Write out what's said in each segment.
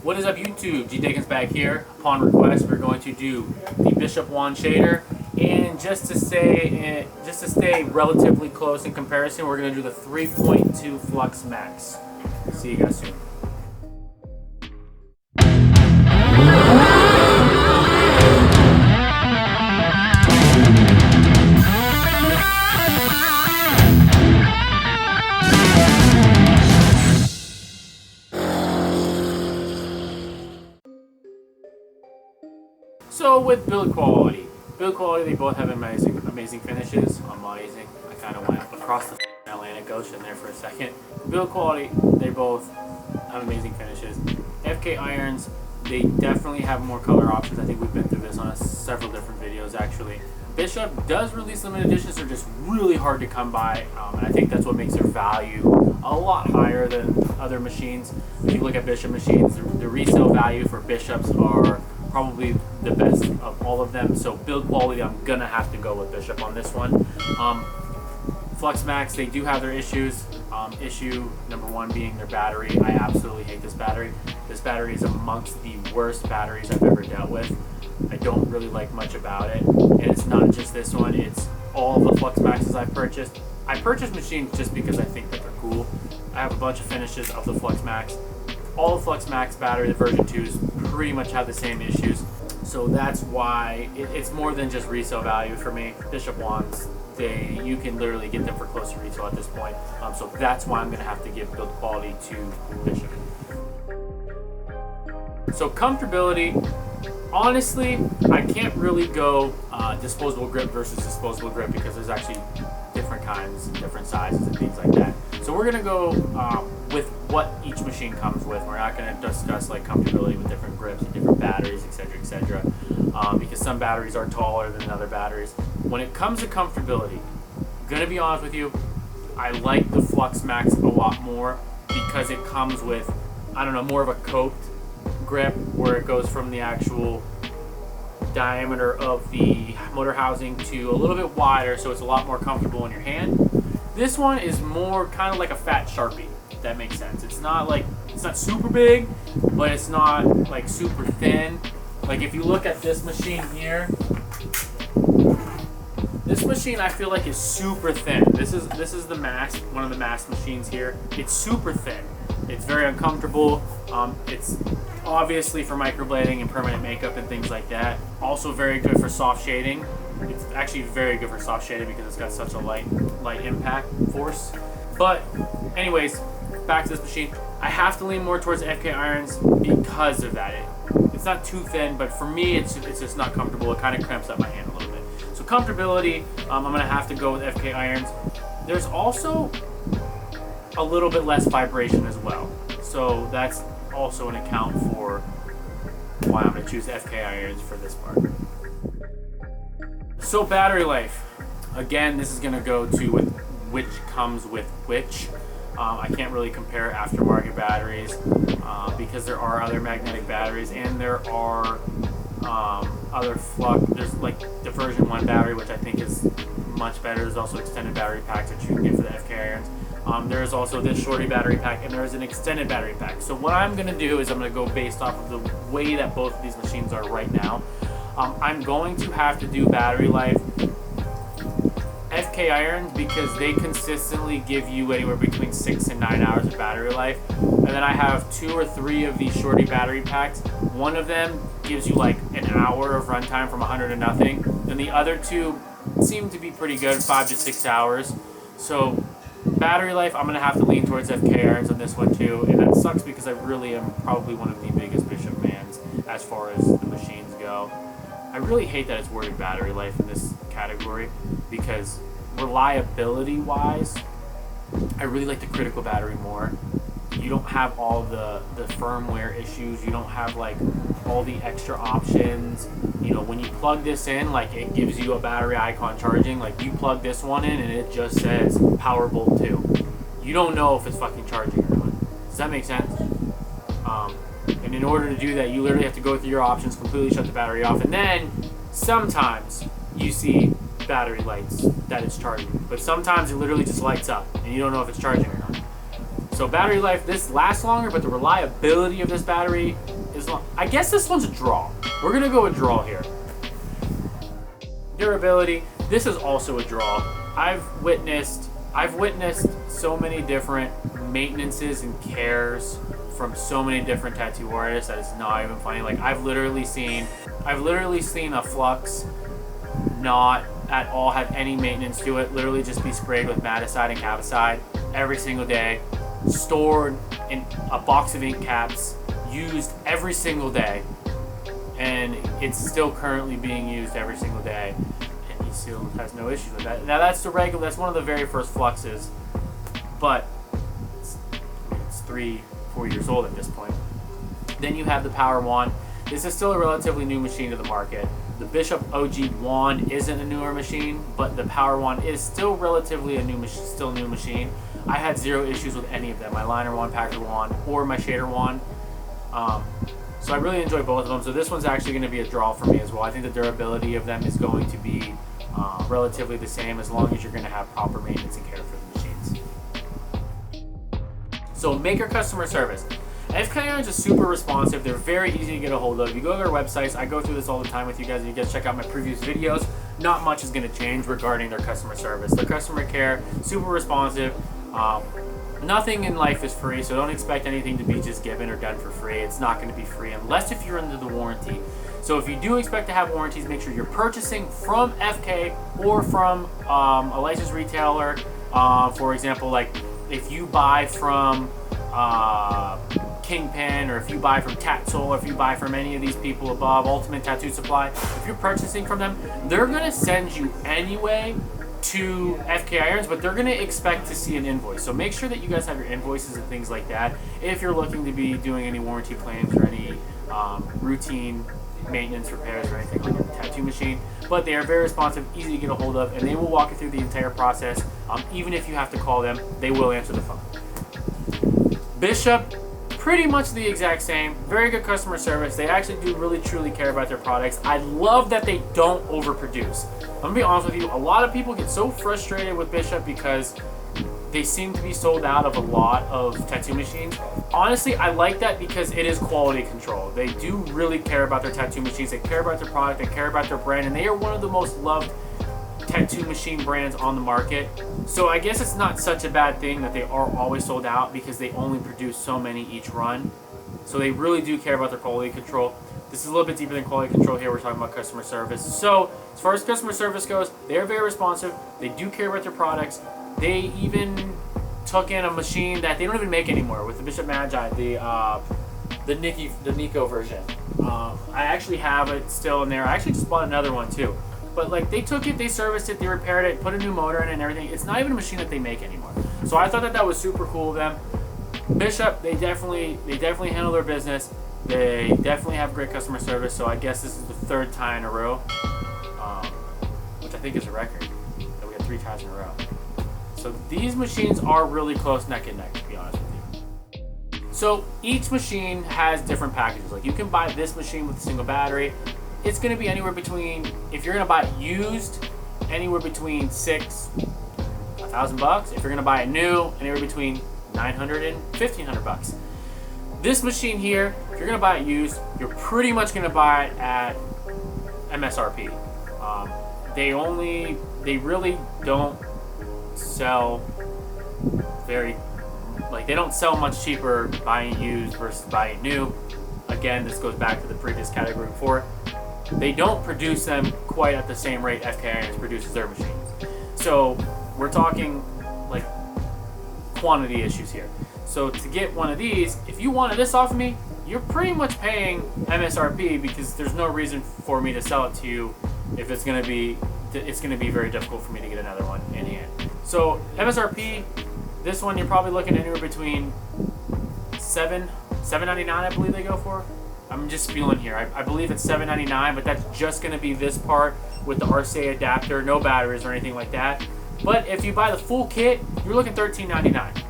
What is up, YouTube? G Dickens back here. Upon request, we're going to do the Bishop wand shader, and just to stay relatively close in comparison, we're going to do the 3.2 Flux Max. See you guys soon. So with build quality, they both have amazing finishes. Amazing. I kind of went across the Atlantic Ocean there for a second. Build quality, they both have amazing finishes. FK irons, they definitely have more color options. I think we've been through this on several different videos actually. Bishop does release limited editions. They're just really hard to come by, and I think that's what makes their value a lot higher than other machines. If you look at Bishop machines, the resale value for Bishops are probably the best of all of them. So build quality, I'm gonna have to go with Bishop on this one. Flux Max, they do have their issues. Issue number one being their battery. I absolutely hate this battery. This battery is amongst the worst batteries I've ever dealt with. I don't really like much about it, and it's not just this one, it's all the Flux Maxes I've purchased. I purchased machines just because I think that they're cool. I have a bunch of finishes of the Flux Max. All the Flux Max battery, the version 2s, pretty much have the same issues. So that's why it's more than just resale value for me. Bishop wands, you can literally get them for close to retail at this point. So that's why I'm gonna have to give build quality to Bishop. So comfortability, honestly, I can't really go disposable grip versus disposable grip because there's actually different kinds, different sizes and things like that. So we're gonna go with what each machine comes with. We're not gonna discuss like comfortability with different grips and different batteries, etc., because some batteries are taller than other batteries. When it comes to comfortability, I'm gonna be honest with you, I like the Flux Max a lot more because it comes with, I don't know, more of a coped grip where it goes from the actual diameter of the motor housing to a little bit wider, so it's a lot more comfortable in your hand. This one is more kind of like a fat Sharpie, if that makes sense. It's not super big, but it's not like super thin. Like if you look at this machine here, this machine I feel like is super thin. This is the Max, one of the Max machines here. It's super thin. It's very uncomfortable. It's obviously for microblading and permanent makeup and things like that. Also very good for soft shading. It's actually very good for soft shading because it's got such a light impact force. But anyways, back to this machine. I have to lean more towards FK irons because of that. It's not too thin, but for me, it's just not comfortable. It kind of cramps up my hand a little bit. So comfortability, I'm gonna have to go with FK irons. There's also a little bit less vibration as well. So that's also an account for why I'm gonna choose FK irons for this part. So battery life. Again, this is gonna go to which comes with which. I can't really compare aftermarket batteries because there are other magnetic batteries and there are other Flux. There's like the version 1 battery, which I think is much better. There's also extended battery packs that you can get for the FK irons. There's also this shorty battery pack and there's an extended battery pack. So what I'm gonna do is I'm gonna go based off of the way that both of these machines are right now. I'm going to have to do battery life FK irons because they consistently give you anywhere between 6 and 9 hours of battery life. And then I have 2 or 3 of these shorty battery packs. One of them gives you like an hour of runtime from 100 to nothing. Then the other 2 seem to be pretty good, 5 to 6 hours. So battery life, I'm gonna have to lean towards FK irons on this one too. And that sucks because I really am probably one of the biggest Bishop fans as far as the machines go. I really hate that it's worded battery life in this category because reliability wise, I really like the critical battery more. You don't have all the firmware issues. You don't have like all the extra options. You know, when you plug this in, like it gives you a battery icon charging. Like you plug this one in and it just says power bolt 2. You don't know if it's fucking charging or not. Does that make sense? And in order to do that, you literally have to go through your options, completely shut the battery off, and then sometimes you see battery lights that it's charging. But sometimes it literally just lights up, and you don't know if it's charging or not. So battery life, this lasts longer, but the reliability of this battery is long. I guess this one's a draw. We're gonna go with draw here. Durability, this is also a draw. I've witnessed so many different maintenances and cares from so many different tattoo artists that it's not even funny. Like I've literally seen a Flux not at all have any maintenance to it, literally just be sprayed with Maticide and Cavicide every single day, stored in a box of ink caps, used every single day, and it's still currently being used every single day, and he still has no issues with that. Now that's one of the very first Fluxes, but it's 3-4 years old at this point. Then you have the Power Wand. This is still a relatively new machine to the market. The Bishop OG Wand isn't a newer machine, but the Power Wand is still relatively a new machine. I had zero issues with any of them, my liner wand, packer wand, or my shader wand. So I really enjoy both of them. So this one's actually going to be a draw for me as well. I think the durability of them is going to be relatively the same as long as you're going to have proper maintenance and care for the machines. So maker customer service. FK Irons is super responsive. They're very easy to get a hold of. You go to their websites. I go through this all the time with you guys. You guys check out my previous videos. Not much is going to change regarding their customer service. Their customer care, super responsive. Nothing in life is free, so don't expect anything to be just given or done for free. It's not going to be free unless if you're under the warranty. So if you do expect to have warranties, make sure you're purchasing from FK or from a licensed retailer. For example, like if you buy from Kingpin, or if you buy from Tatsoul, or if you buy from any of these people above, Ultimate Tattoo Supply, if you're purchasing from them, they're going to send you anyway to FK Irons, but they're going to expect to see an invoice. So make sure that you guys have your invoices and things like that if you're looking to be doing any warranty claims or any routine maintenance repairs or anything on your tattoo machine. But they are very responsive, easy to get a hold of, and they will walk you through the entire process. Even if you have to call them, they will answer the phone. Bishop, pretty much the exact same. Very good customer service. They actually do really truly care about their products. I love that they don't overproduce. I'm gonna be honest with you, a lot of people get so frustrated with Bishop because they seem to be sold out of a lot of tattoo machines. Honestly, I like that because it is quality control. They do really care about their tattoo machines. They care about their product. They care about their brand, and they are one of the most loved tattoo machine brands on the market. So I guess it's not such a bad thing that they are always sold out because they only produce so many each run. So they really do care about their quality control. This is a little bit deeper than quality control here. We're talking about customer service. So as far as customer service goes, they are very responsive. They do care about their products. They even took in a machine that they don't even make anymore with the Bishop Magi, the Nico version. I actually have it still in there. I actually just bought another one too. But like they took it, they serviced it, they repaired it, put a new motor in it and everything. It's not even a machine that they make anymore. So I thought that was super cool of them. Bishop, they definitely handle their business. They definitely have great customer service. So I guess this is the third tie in a row, which I think is a record. That we have 3 ties in a row. So these machines are really close neck and neck, to be honest with you. So each machine has different packages. Like you can buy this machine with a single battery. It's going to be anywhere between, if you're going to buy it used, anywhere between $600 and $1,000. If you're going to buy it new, anywhere between $900 and $1,500. This machine here, if you're going to buy it used, you're pretty much going to buy it at MSRP. They really don't sell they don't sell much cheaper buying used versus buying new. Again, this goes back to the previous category before. They don't produce them quite at the same rate FK Irons produces their machines. So we're talking like quantity issues here. So to get one of these, if you wanted this off of me, you're pretty much paying MSRP because there's no reason for me to sell it to you if it's going to be very difficult for me to get another one in hand. So MSRP, this one you're probably looking anywhere between $7.99, I believe they go for. I'm just spieling here. I believe it's $7.99, but that's just going to be this part with the RCA adapter, no batteries or anything like that. But if you buy the full kit, you're looking $13.99.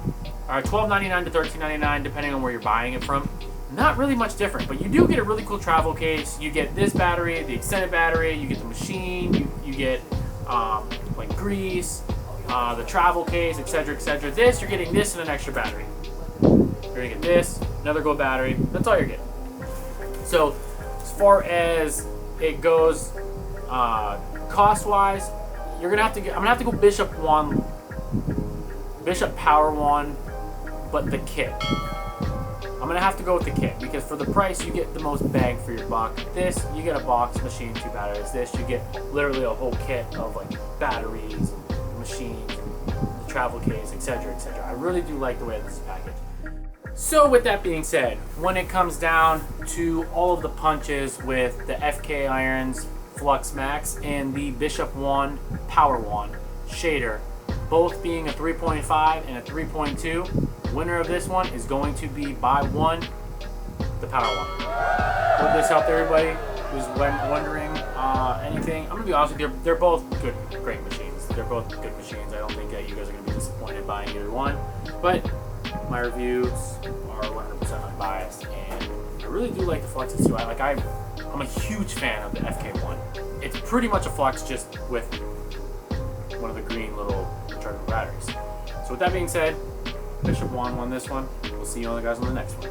Or $12.99 to $13.99, depending on where you're buying it from. Not really much different, but you do get a really cool travel case. You get this battery, the extended battery, you get the machine, you get like grease, the travel case, etc., etc. This, you're getting this and an extra battery. You're gonna get this, another gold battery. That's all you're getting. So as far as it goes, cost-wise, you're gonna have to get. I'm gonna have to go Bishop 1, Bishop Power 1, but the kit. I'm gonna have to go with the kit because for the price you get the most bang for your buck. This, you get a box, machine, 2 batteries. This, you get literally a whole kit of like batteries, and machines, and the travel case, etc., etc. I really do like the way this is packaged. So with that being said, when it comes down to all of the punches with the FK irons, Flux Max, and the Bishop 1 Power 1 shader, both being a 3.5 and a 3.2, winner of this one is going to be by one, the Power 1. Hope this helped everybody who's wondering anything. I'm gonna be honest with you, they're both good, great machines. They're both good machines. I don't think that you guys are gonna be disappointed buying either one, but my reviews are 100% unbiased, and I really do like the Fluxes too. I'm a huge fan of the FK1. It's pretty much a Flux just with one of the green little rechargeable batteries. So with that being said, Bishop 1 won this one. We'll see you guys on the next one.